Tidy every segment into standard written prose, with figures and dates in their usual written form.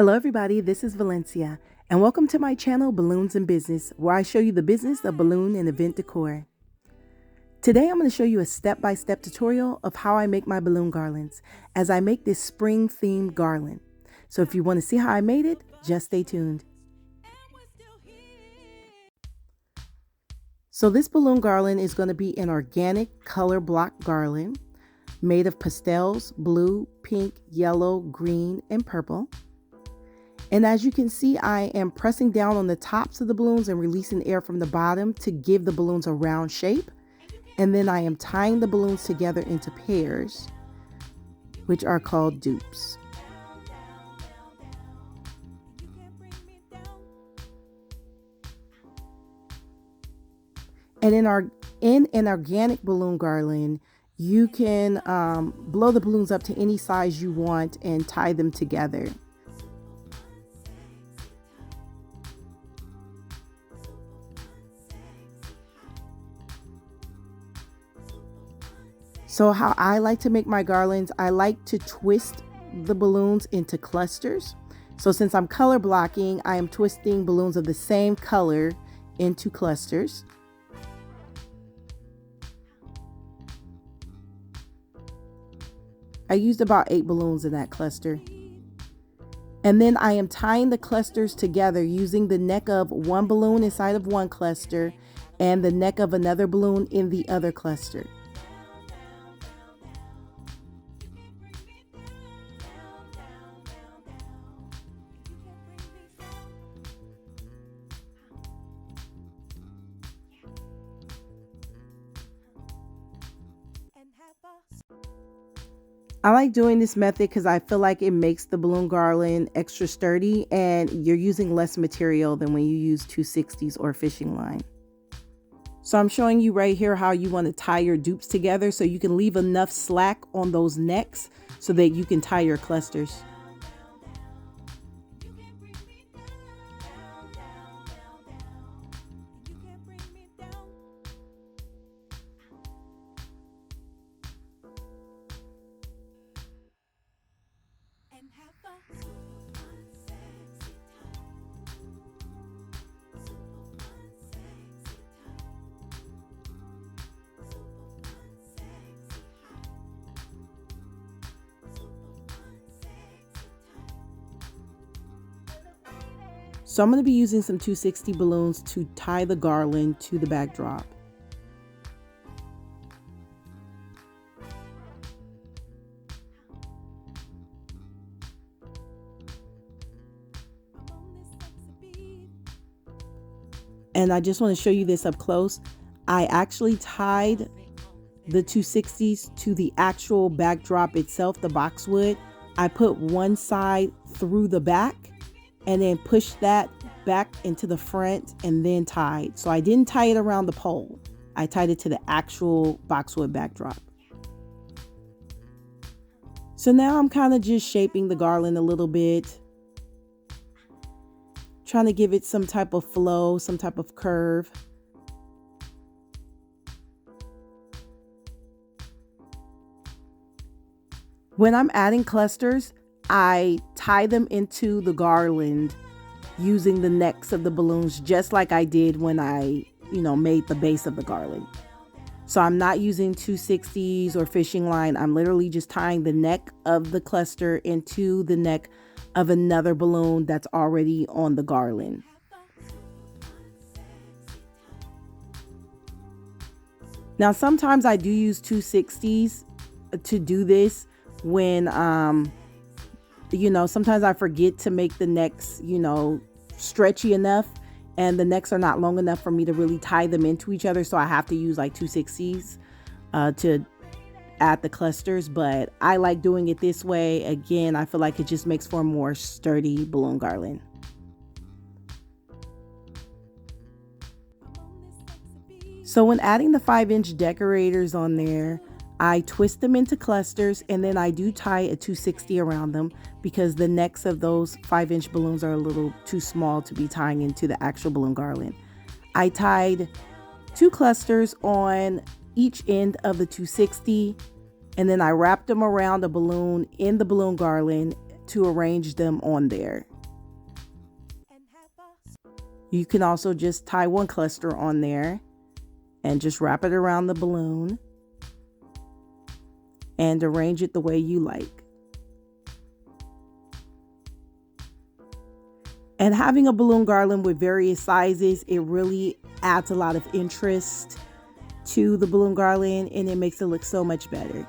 Hello everybody, this is Valencia, and welcome to my channel Balloons and Business, where I show you the business of balloon and event decor. Today I'm going to show you a step-by-step tutorial of how I make my balloon garlands, as I make this spring-themed garland. So if you want to see how I made it, just stay tuned. So this balloon garland is going to be an organic color block garland made of pastels, blue, pink, yellow, green, and purple. And as you can see, I am pressing down on the tops of the balloons and releasing air from the bottom to give the balloons a round shape. And then I am tying the balloons together into pairs, which are called dupes. And in an organic balloon garland, you can blow the balloons up to any size you want and tie them together. So how I like to make my garlands, I like to twist the balloons into clusters. So since I'm color blocking, I am twisting balloons of the same color into clusters. I used about 8 balloons in that cluster. And then I am tying the clusters together using the neck of one balloon inside of one cluster and the neck of another balloon in the other cluster. I like doing this method because I feel like it makes the balloon garland extra sturdy and you're using less material than when you use 260s or fishing line. So I'm showing you right here how you want to tie your dupes together so you can leave enough slack on those necks so that you can tie your clusters. So I'm going to be using some 260 balloons to tie the garland to the backdrop. And I just want to show you this up close. I actually tied the 260s to the actual backdrop itself, the boxwood. I put one side through the back and then pushed that back into the front and then tied. So I didn't tie it around the pole. I tied it to the actual boxwood backdrop. So now I'm kind of just shaping the garland a little bit, trying to give it some type of flow, some type of curve. When I'm adding clusters, I tie them into the garland using the necks of the balloons, just like I did when I, made the base of the garland. So I'm not using 260s or fishing line. I'm literally just tying the neck of the cluster into the neck of another balloon that's already on the garland. Now, sometimes I do use 260s to do this when, sometimes I forget to make the necks, stretchy enough and the necks are not long enough for me to really tie them into each other. So I have to use like 260s to add the clusters, but I like doing it this way. Again, I feel like it just makes for a more sturdy balloon garland. So when adding the 5-inch decorators on there, I twist them into clusters and then I do tie a 260 around them because the necks of those 5-inch balloons are a little too small to be tying into the actual balloon garland. I tied 2 clusters on each end of the 260 and then I wrapped them around a balloon in the balloon garland to arrange them on there. You can also just tie one cluster on there and just wrap it around the balloon and arrange it the way you like. And having a balloon garland with various sizes, it really adds a lot of interest to the balloon garland, and it makes it look so much better.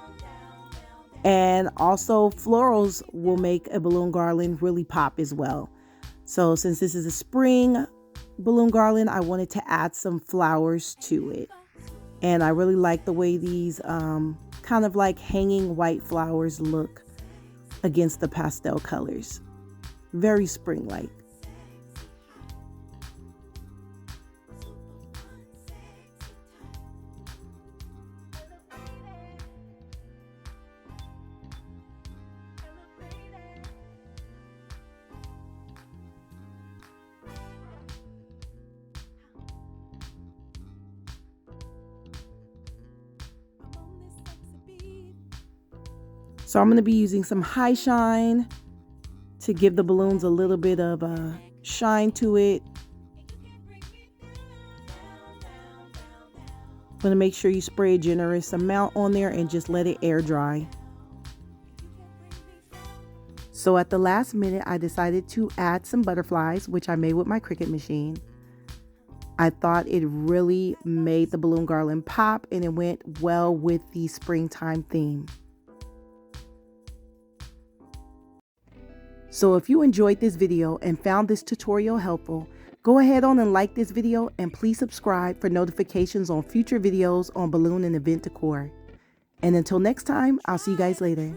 And also florals will make a balloon garland really pop as well. So since this is a spring balloon garland, I wanted to add some flowers to it. And I really like the way these kind of like hanging white flowers look against the pastel colors. Very spring-like. So I'm going to be using some high shine to give the balloons a little bit of shine to it. I'm going to make sure you spray a generous amount on there and just let it air dry. So at the last minute, I decided to add some butterflies, which I made with my Cricut machine. I thought it really made the balloon garland pop, and it went well with the springtime theme. So if you enjoyed this video and found this tutorial helpful, go ahead on and like this video, and please subscribe for notifications on future videos on balloon and event decor. And until next time, I'll see you guys later.